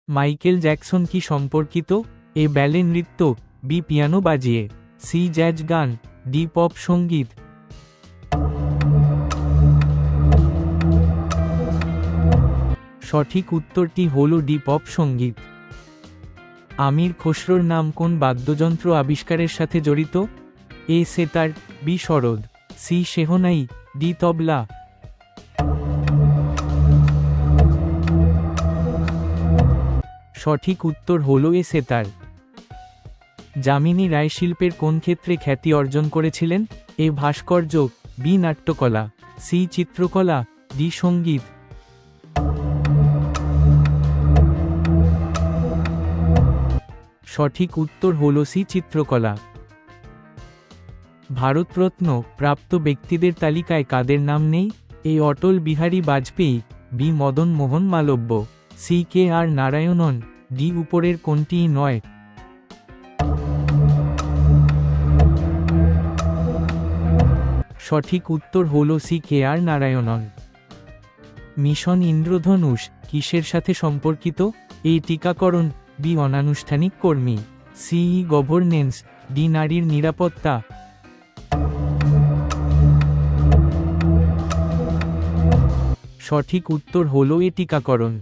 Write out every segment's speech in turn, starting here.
Michael Jackson কি সম্পর্কিত? এ ব্যালে নৃত্য, বি পিয়ানো বাজিয়ে, সি জ্যাজ গান, ডি পপ সঙ্গীত। সঠিক উত্তরটি হল ডি পপ সঙ্গীত। আমির খসরুর নাম কোন বাদ্যযন্ত্র আবিষ্কারের সাথে জড়িত? A sitar, B sarod, C shehnai, D tabla. সঠিক উত্তর হল এ সেতার। যামিনী রায় শিল্পের কোন ক্ষেত্রে খ্যাতি অর্জন করেছিলেন? এ ভাস্কর্য, বি নাট্যকলা, সি চিত্রকলা, ডি সঙ্গীত। সঠিক উত্তর হল সি চিত্রকলা। ভারতরত্ন প্রাপ্ত ব্যক্তিদের তালিকায় কাদের নাম নেই? এ Atal Bihari Vajpayee, B Madan Mohan Malviya, C K আর নারায়ণন, ডি উপরের কোনটিই নয়। সঠিক উত্তর হল সি কে আর নারায়ণন। মিশন ইন্দ্রধনুষ কিসের সাথে সম্পর্কিত? এ টিকাকরণ, বি অনানুষ্ঠানিক কর্মী, সি গভর্নেন্স, ডি নারীর নিরাপত্তা। সঠিক উত্তর হল এ টিকাকরণ।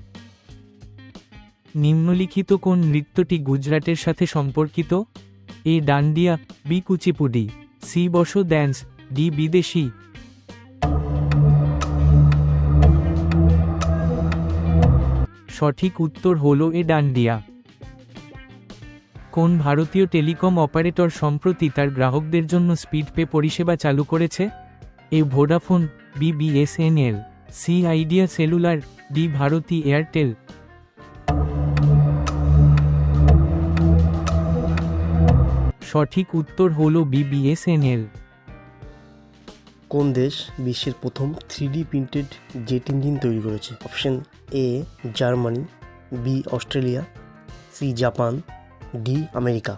নিম্নলিখিত কোন নৃত্যটি গুজরাটের সাথে সম্পর্কিত? এ ডান্ডিয়া, বি কুচিপুডি, সি বসো ড্যান্স, ডি বিদেশি। সঠিক উত্তর হল এ ডান্ডিয়া। কোন ভারতীয় টেলিকম অপারেটর সম্প্রতি তার গ্রাহকদের জন্য স্পিড পে পরিষেবা চালু করেছে? A Vodafone, B BSNL, C Idea Cellular, D Bharti Airtel. সঠিক উত্তর হল বি বিএসএনএল। কোন দেশ বিশ্বের প্রথম 3D প্রিন্টেড জেট ইঞ্জিন তৈরি করেছে? Option A Germany, B Australia, C Japan, D America.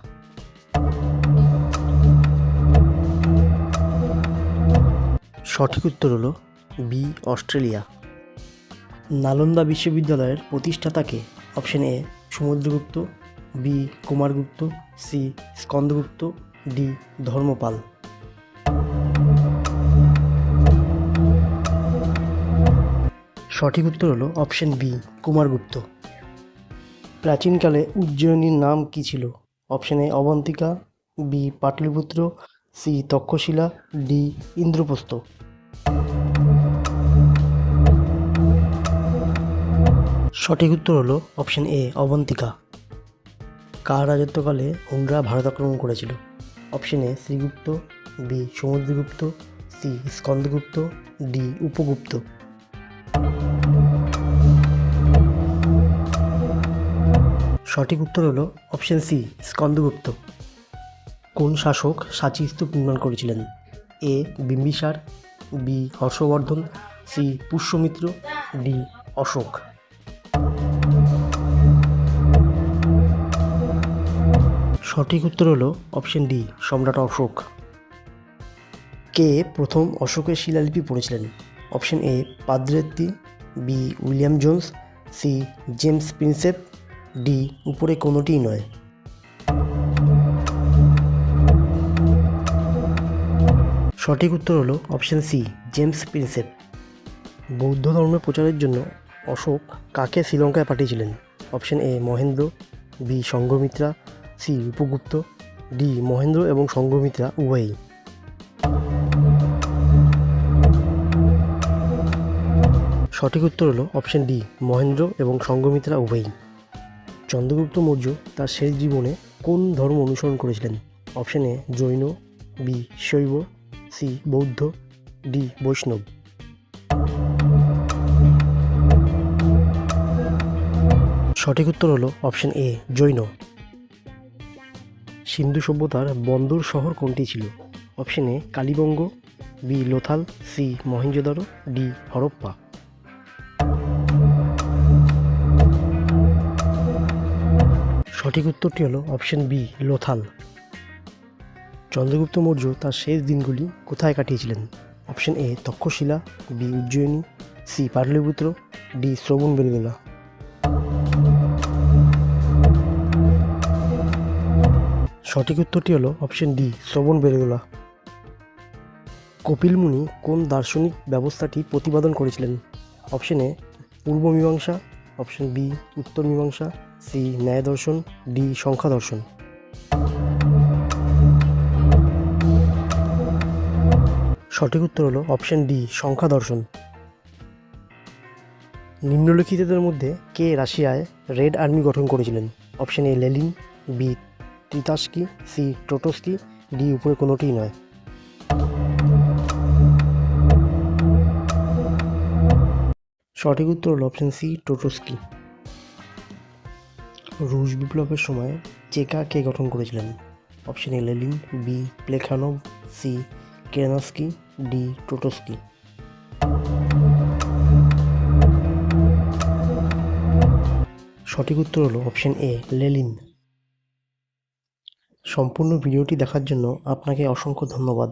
সঠিক উত্তর হলো বি অস্ট্রেলিয়া। নালন্দা বিশ্ববিদ্যালয়ের প্রতিষ্ঠাতাকে? Option A Samudragupta, B Kumaragupta, C Skandagupta, D Dharmapala. সঠিক উত্তর হলো অপশন বি কুমারগুপ্ত। প্রাচীনকালে উজ্জয়িনীর নাম কি ছিল? Option A Avantika, B Pataliputra, C Takshashila, D Indraprastha. সঠিক উত্তর হলো অপশন এ অবন্তিকা। কার রাজত্বকালে হুনরা ভারত আক্রমণ করেছিল? Option A Srigupta, B Samudragupta, C Skandagupta, D Upagupta. সঠিক উত্তর হলো অপশন সি স্কন্দগুপ্ত। কোন শাসক সাঁচি স্তূপ নির্মাণ করেছিলেন? A Bimbisara, B Harshavardhana, C Pushyamitra, D Ashoka. সঠিক উত্তর হলো অপশন ডি সম্রাট অশোক। কে প্রথম অশোকের শিলালিপি পড়েছিলেন? অপশন এ পাদ্রেত্তি, B William Jones, C James Prinsep, D উপরে কোনোটিই নয়। সঠিক উত্তর হলো অপশন সি জেমস প্রিন্সেপ। বৌদ্ধ ধর্মের প্রচারের জন্য অশোক কাকে শ্রীলঙ্কায় পাঠিয়েছিলেন? Option A Mahendra, B Sanghamitra, C Upagupta, D Mahendra এবং সংঘমিত্রা উভয়ই। সঠিক উত্তর হলো অপশন ডি মহেন্দ্র এবং সংঘমিত্রা উভয়ই। চন্দ্রগুপ্ত মৌর্য তার শেষ জীবনে কোন ধর্ম অনুসরণ করেছিলেন? অপশন এ জৈন, বি শৈব, সি বৌদ্ধ, ডি বৈষ্ণব। সঠিক উত্তর হলো অপশন এ জৈন। সিন্ধু সভ্যতার বন্দর শহর কোনটি ছিল? Option A Kalibangan, B Lothal, C Mohenjodaro, D Harappa. সঠিক উত্তরটি হলো অপশন বি লোথাল। চন্দ্রগুপ্ত মৌর্য তার শেষ দিনগুলি কোথায় কাটিয়েছিলেন? Option A Taxila, B Ujjayini, C Pataliputra, D Shravanabelagola. সঠিক উত্তরটি হলো অপশন ডি, শ্রবণ বেলগোলা। কপিল মুনি কোন দার্শনিক ব্যবস্থাটি প্রতিপাদন করেছিলেন? অপশন এ পূর্ব মীমাংসা, অপশন বি উত্তর মীমাংসা, সি ন্যায় দর্শন, ডি সংখ্যা দর্শন। সঠিক উত্তর হলো অপশন ডি, সংখ্যা দর্শন। নিম্নলিখিতদের মধ্যে কে রাশিয়ায় রেড আর্মি গঠন করেছিলেন? অপশন এ লেনিন, বি ত্রিতাস্কি, সি ট্রোটস্কি, ডি উপরে কোনোটিই নয়। সঠিক উত্তর হলো অপশন সি ট্রোটস্কি। রুশ বিপ্লবের সময় চেকা কে গঠন করেছিলেন? Option A Lenin, B Plekhanov, C Kerensky, D Trotsky. সঠিক উত্তর হলো অপশন এ লেনিন। সম্পূর্ণ ভিডিওটি দেখার জন্য আপনাকে অসংখ্য ধন্যবাদ।